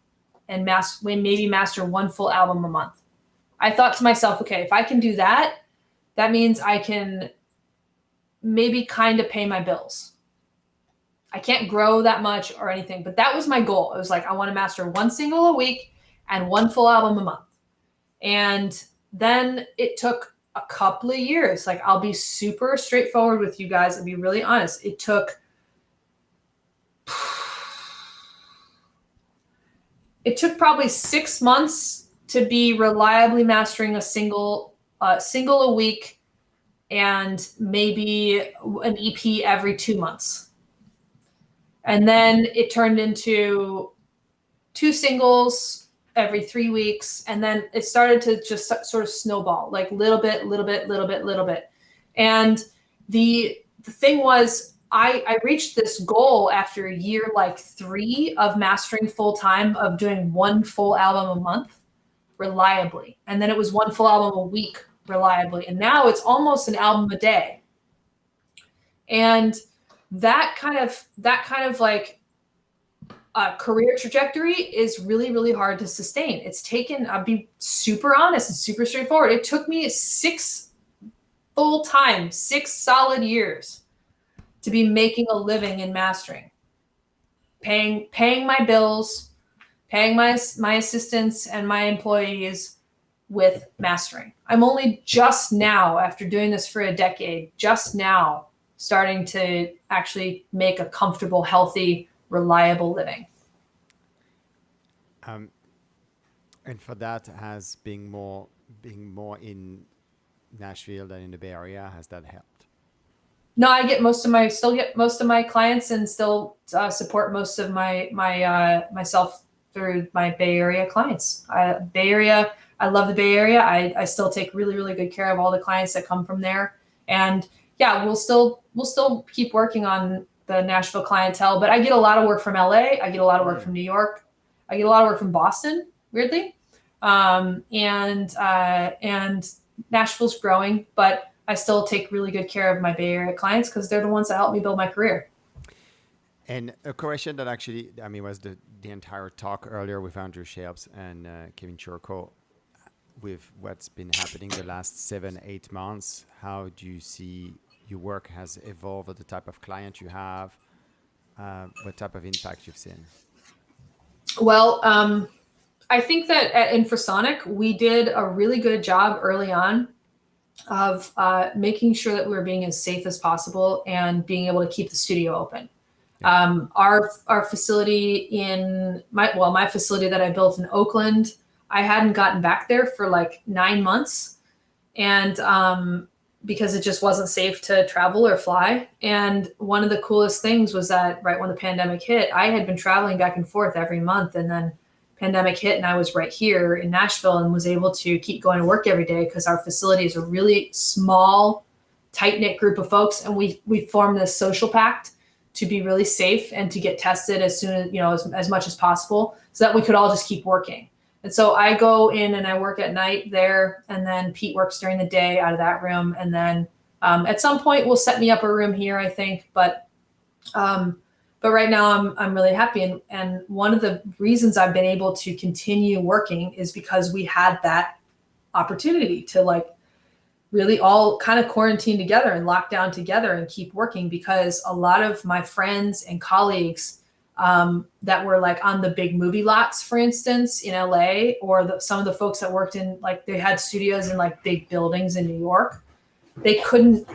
and maybe master one full album a month. I thought to myself, okay, if I can do that, that means I can maybe kind of pay my bills. I can't grow that much or anything, but that was my goal. It was like, I want to master one single a week and one full album a month. And then it took a couple of years. Like, I'll be super straightforward with you guys and be really honest. It took probably 6 months to be reliably mastering a single a week and maybe an EP every 2 months. And then it turned into 2 singles every 3 weeks. And then it started to just sort of snowball, like little bit. And the thing was, I reached this goal after year 3 of mastering full time, of doing one full album a month reliably. And then it was one full album a week reliably. And now it's almost an album a day. And that kind of like career trajectory is really, really hard to sustain. It's taken, I'll be super honest and super straightforward. It took me 6 solid years to be making a living in mastering, paying my bills, paying my assistants and my employees with mastering. I'm only just now, after doing this for a decade, just now starting to actually make a comfortable, healthy, reliable living. And for that, has being more in Nashville than in the Bay Area, has that helped? No, I still get most of my clients and still support most of myself through my Bay Area clients. Bay Area, I love the Bay Area. I still take really, really good care of all the clients that come from there. And yeah, we'll still keep working on the Nashville clientele, but I get a lot of work from LA. I get a lot of work from New York. I get a lot of work from Boston, weirdly. And Nashville's growing, but I still take really good care of my Bay Area clients because they're the ones that help me build my career. And a correction that actually, was the entire talk earlier with Andrew Shelps and Kevin Churko with what's been happening the last 7-8 months. How do you see your work has evolved, or the type of client you have, what type of impact you've seen? Well, I think that at Infrasonic, we did a really good job early on of making sure that we were being as safe as possible and being able to keep the studio open. Yeah. Our facility my facility that I built in Oakland, I hadn't gotten back there for like 9 months, and because it just wasn't safe to travel or fly. And one of the coolest things was that right when the pandemic hit, I had been traveling back and forth every month, and then pandemic hit and I was right here in Nashville and was able to keep going to work every day because our facility is a really small, tight-knit group of folks, and we formed this social pact to be really safe and to get tested as soon as, as much as possible so that we could all just keep working. And so I go in and I work at night there, and then Pete works during the day out of that room. And then at some point we'll set me up a room here, I think. But right now I'm really happy. And one of the reasons I've been able to continue working is because we had that opportunity to like really all kind of quarantine together and lock down together and keep working, because a lot of my friends and colleagues that were like on the big movie lots, for instance, in LA, or some of the folks that worked in, like, they had studios in like big buildings in New York. They couldn't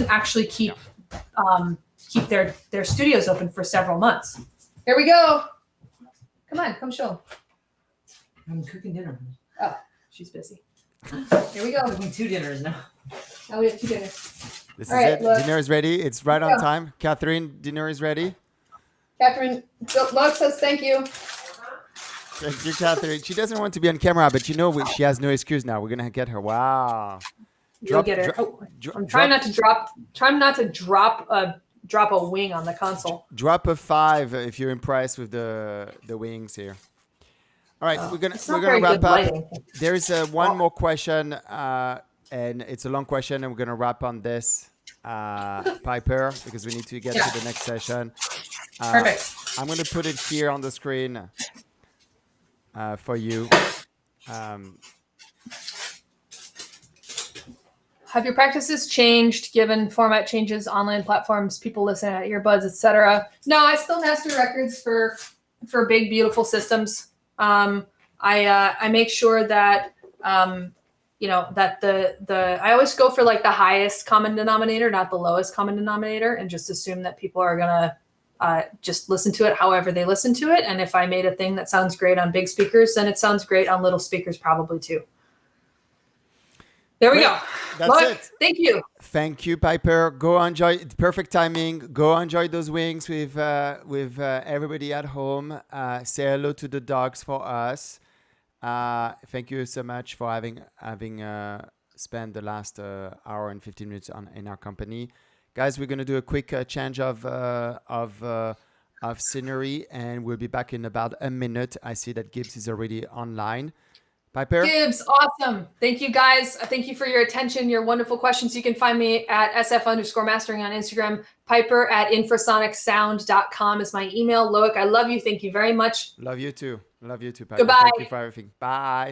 actually keep their studios open for several months. Here we go. Come on, come show them. I'm cooking dinner. Oh, she's busy. Here we go. Cooking 2 dinners now. Oh, we have 2 dinners. This is it. Look. Dinner is ready. It's right on time. Catherine, dinner is ready. Catherine, Love says thank you. Thank you, Catherine. She doesn't want to be on camera, but she has no excuse now. We're gonna get her. Wow. You'll get her. I'm trying not to drop. Trying not to drop a wing on the console. Drop a 5 if you're impressed with the wings here. All right, we're gonna wrap up. There is one more question, and it's a long question, and we're gonna wrap on this, Piper, because we need to get to the next session. Perfect. I'm gonna put it here on the screen for you. Have your practices changed given format changes, online platforms, people listening at earbuds, etc.? No, I still master records for big, beautiful systems. I make sure that that I always go for like the highest common denominator, not the lowest common denominator, and just assume that people are gonna just listen to it however they listen to it. And if I made a thing that sounds great on big speakers, then it sounds great on little speakers probably too. There we go. That's it. Thank you. Thank you, Piper. Go enjoy. Perfect timing. Go enjoy those wings with everybody at home. Say hello to the dogs for us. Thank you so much for having spent the last hour and 15 minutes in our company, guys. We're gonna do a quick change of scenery, and we'll be back in about a minute. I see that Gibbs is already online. Piper? Gibbs, awesome. Thank you guys. Thank you for your attention, your wonderful questions. You can find me at SF_mastering on Instagram. Piper at infrasonicssound.com is my email. Loic, I love you. Thank you very much. Love you too. Love you too, Piper. Goodbye. Thank you for everything. Bye.